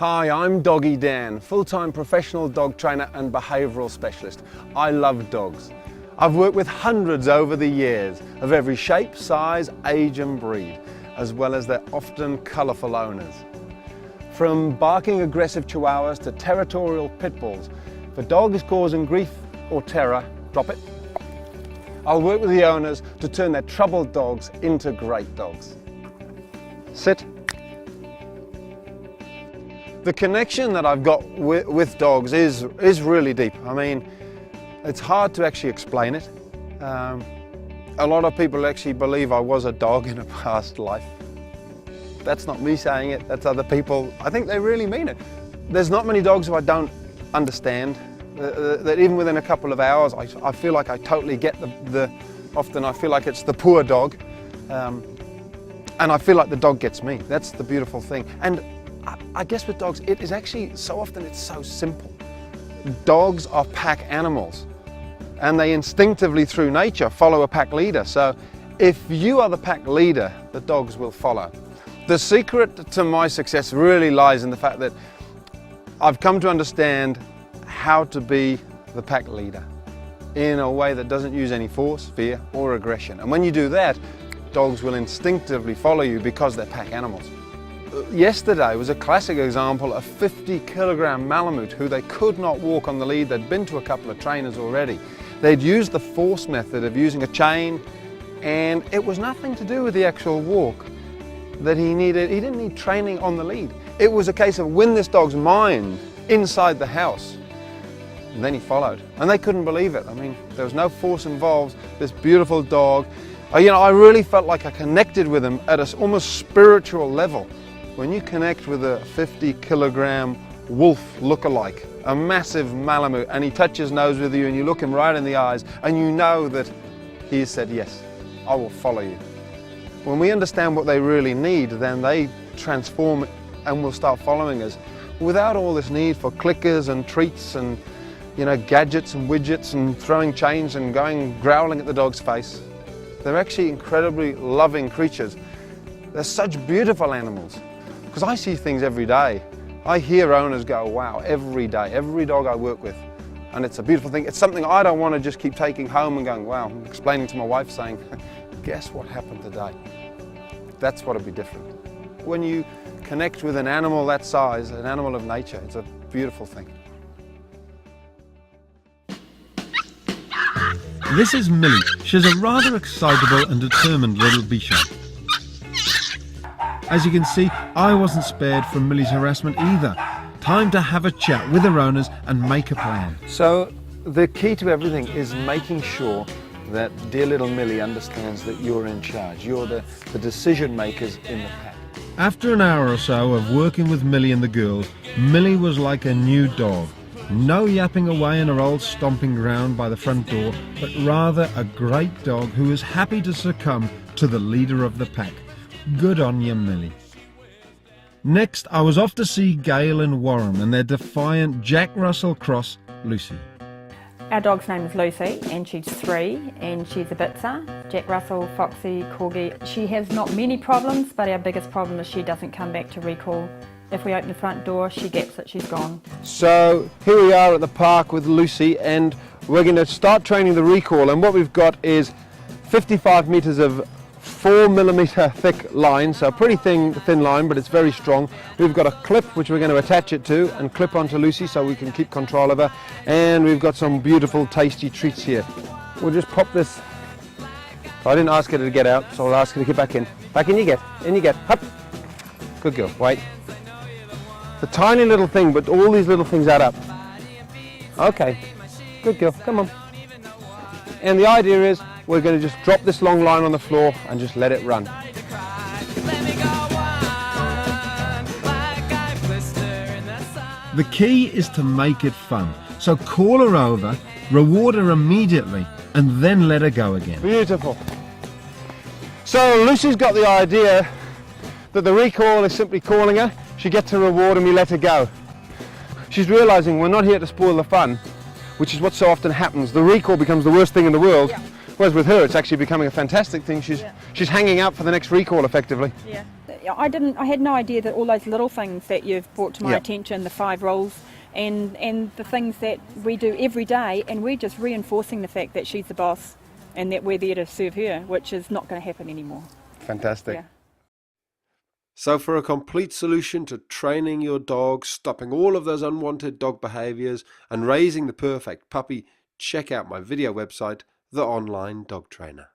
Hi, I'm Doggy Dan, full-time professional dog trainer and behavioural specialist. I love dogs. I've worked with hundreds over the years of every shape, size, age and breed, as well as their often colourful owners. From barking aggressive chihuahuas to territorial pit bulls, if a dog is causing grief or terror, drop it. I'll work with the owners to turn their troubled dogs into great dogs. Sit. The connection that I've got with dogs is really deep. I mean, it's hard to actually explain it. A lot of people actually believe I was a dog in a past life. That's not me saying it, that's other people. I think they really mean it. There's not many dogs who I don't understand, that even within a couple of hours, I feel like I totally get often I feel like it's the poor dog, and I feel like the dog gets me. That's the beautiful thing. And I guess with dogs, it is actually, so often it's so simple. Dogs are pack animals, and they instinctively, through nature, follow a pack leader. So if you are the pack leader, the dogs will follow. The secret to my success really lies in the fact that I've come to understand how to be the pack leader in a way that doesn't use any force, fear, or aggression. And when you do that, dogs will instinctively follow you because they're pack animals. Yesterday was a classic example of 50-kilogram Malamute who they could not walk on the lead. They'd been to a couple of trainers already. They'd used the force method of using a chain, and it was nothing to do with the actual walk that he needed. He didn't need training on the lead. It was a case of win this dog's mind inside the house. And then he followed, and they couldn't believe it. I mean, there was no force involved. This beautiful dog, I really felt like I connected with him at an almost spiritual level. When you connect with a 50-kilogram wolf look-alike, a massive Malamute, and he touches nose with you and you look him right in the eyes and you know that he has said, yes, I will follow you. When we understand what they really need, then they transform and will start following us without all this need for clickers and treats and gadgets and widgets and throwing chains and going growling at the dog's face. They're actually incredibly loving creatures. They're such beautiful animals. Because I see things every day. I hear owners go, wow, every day, every dog I work with. And it's a beautiful thing. It's something I don't want to just keep taking home and going, wow, explaining to my wife saying, guess what happened today? That's what would be different. When you connect with an animal that size, an animal of nature, it's a beautiful thing. This is Millie. She's a rather excitable and determined little bichon. As you can see, I wasn't spared from Millie's harassment either. Time to have a chat with her owners and make a plan. So the key to everything is making sure that dear little Millie understands that you're in charge. You're the decision makers in the pack. After an hour or so of working with Millie and the girls, Millie was like a new dog. No yapping away in her old stomping ground by the front door, but rather a great dog who was happy to succumb to the leader of the pack. Good on you, Millie. Next, I was off to see Gail and Warren and their defiant Jack Russell cross, Lucy. Our dog's name is Lucy, and she's 3, and she's a Bitzer. Jack Russell, Foxy, Corgi. She has not many problems, but our biggest problem is she doesn't come back to recall. If we open the front door, she gets it, she's gone. So here we are at the park with Lucy, and we're going to start training the recall, and what we've got is 55 metres of 4mm thick line, so a pretty thin line, but it's very strong. We've got a clip which we're going to attach it to and clip onto Lucy so we can keep control of her, and we've got some beautiful tasty treats here. We'll just pop this. I didn't ask her to get out, so I'll ask her to get back in. Back in you get, Hup. Good girl, wait. It's a tiny little thing, but all these little things add up. Okay, good girl, come on. And the idea is we're going to just drop this long line on the floor and just let it run. The key is to make it fun. So call her over, reward her immediately, and then let her go again. Beautiful. So Lucy's got the idea that the recall is simply calling her. She gets her reward and we let her go. She's realising we're not here to spoil the fun, which is what so often happens. The recall becomes the worst thing in the world. Yeah. Whereas with her, it's actually becoming a fantastic thing. She's hanging out for the next recall, effectively. Yeah. I had no idea that all those little things that you've brought to my Yep. attention, the 5 rules, and the things that we do every day, and we're just reinforcing the fact that she's the boss and that we're there to serve her, which is not going to happen anymore. Fantastic. Yeah. So for a complete solution to training your dog, stopping all of those unwanted dog behaviours and raising the perfect puppy, check out my video website, The Online Dog Trainer.